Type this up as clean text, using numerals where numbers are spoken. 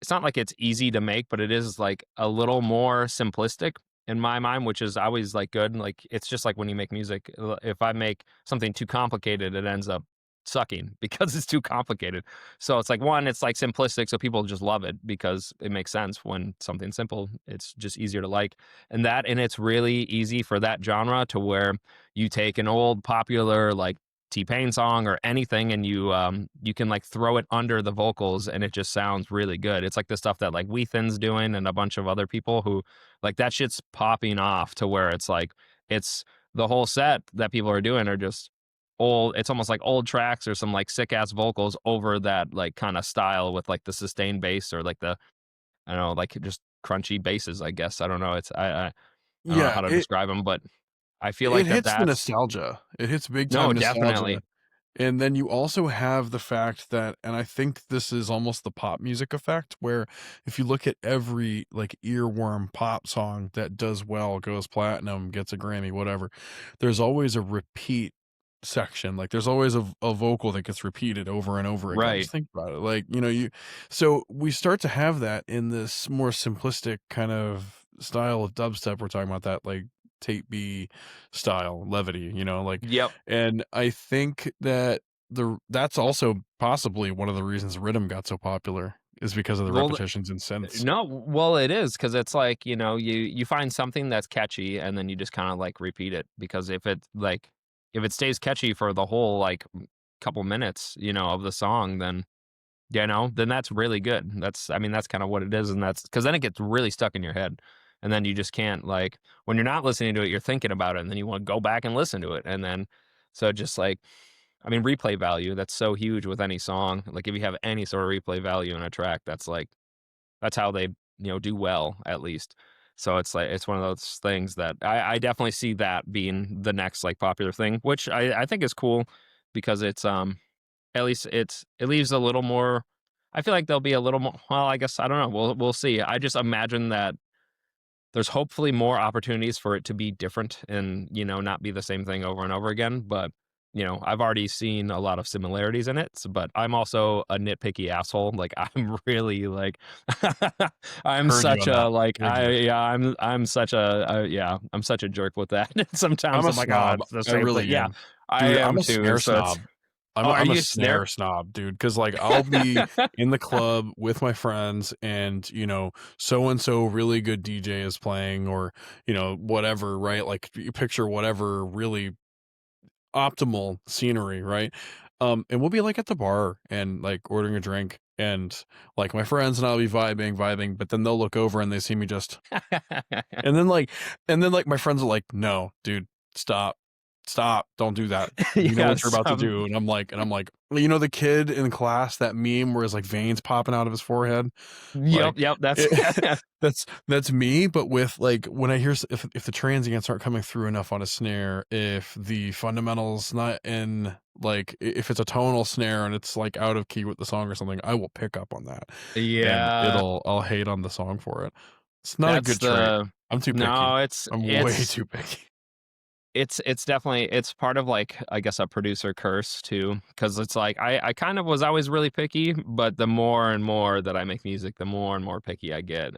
it's not like it's easy to make, but it is like a little more simplistic in my mind, which is always like good. Like it's just like when you make music, if I make something too complicated, it ends up sucking because it's too complicated. So it's like one, it's like simplistic, so people just love it because it makes sense. When something's simple, it's just easier to like. And it's really easy for that genre to where you take an old popular like T-Pain song or anything, and you can like throw it under the vocals and it just sounds really good. It's like the stuff that like Weathen's doing and a bunch of other people who like that shit's popping off to where it's like it's the whole set that people are doing are just old. It's almost like old tracks or some like sick ass vocals over that like kind of style with like the sustained bass or like the, I don't know, like just crunchy basses, I guess. I don't know. I don't know Yeah, how to describe them, but I feel it like hits the that's nostalgia. It hits big no, time nostalgia. definitely. And then you also have the fact that, and I think this is almost the pop music effect, where if you look at every like earworm pop song that does well, goes platinum, gets a Grammy, whatever, there's always a repeat section. Like there's always a vocal that gets repeated over and over again. Right. Just think about it. Like, so we start to have that in this more simplistic kind of style of dubstep. We're talking about that like tape B style levity, like, Yep. and I think that that's also possibly one of the reasons rhythm got so popular is because of the Well, repetitions and synths. no, well, it is because it's like, you find something that's catchy and then you just kind of like repeat it because if it stays catchy for the whole like couple minutes, of the song, then then that's really good. I mean, that's kind of what it is, and that's because then it gets really stuck in your head, and then you just can't like when you're not listening to it, you're thinking about it, and then you want to go back and listen to it, and then so just like I mean, replay value, that's so huge with any song. Like if you have any sort of replay value in a track, that's how they, do well, at least. So it's like it's one of those things that I definitely see that being the next like popular thing, which I think is cool because it's at least it leaves a little more. I feel like there'll be a little more. Well, I guess I don't know. We'll see. I just imagine that there's hopefully more opportunities for it to be different and not be the same thing over and over again. But I've already seen a lot of similarities in it. But I'm also a nitpicky asshole. Like I'm really like I'm Heard you such on a that. like Heard you. I'm such a yeah, I'm such a jerk with that. I'm Sometimes a I'm like, oh, snob. it's the I same thing. really Yeah, am. I Dude, I'm am a too. snare So it's snob. I'm oh, a, are I'm a you there? snare snob, dude. Because like I'll be in the club with my friends, and so and so really good DJ is playing, or whatever, right? Like you picture whatever really optimal scenery, right? And we'll be like at the bar and like ordering a drink, and like my friends and I'll be vibing, but then they'll look over and they see me just, and then like, my friends are like, "No, dude, stop, stop, don't do that. You know what you're Yes. about to do." And I'm like, the kid in class, that meme where his like veins popping out of his forehead, Yep. like Yep. That's it, that's me. But with like when I hear if the transients aren't coming through enough on a snare, if the fundamentals not in, like if it's a tonal snare and it's like out of key with the song or something, I will pick up on that, and yeah. I'll hate on the song for it. It's not a That's good trait. the I'm too picky. no. I'm way too picky. It's definitely it's part of like I guess a producer curse too because it's like I kind of was always really picky, but the more and more that I make music, the more and more picky I get,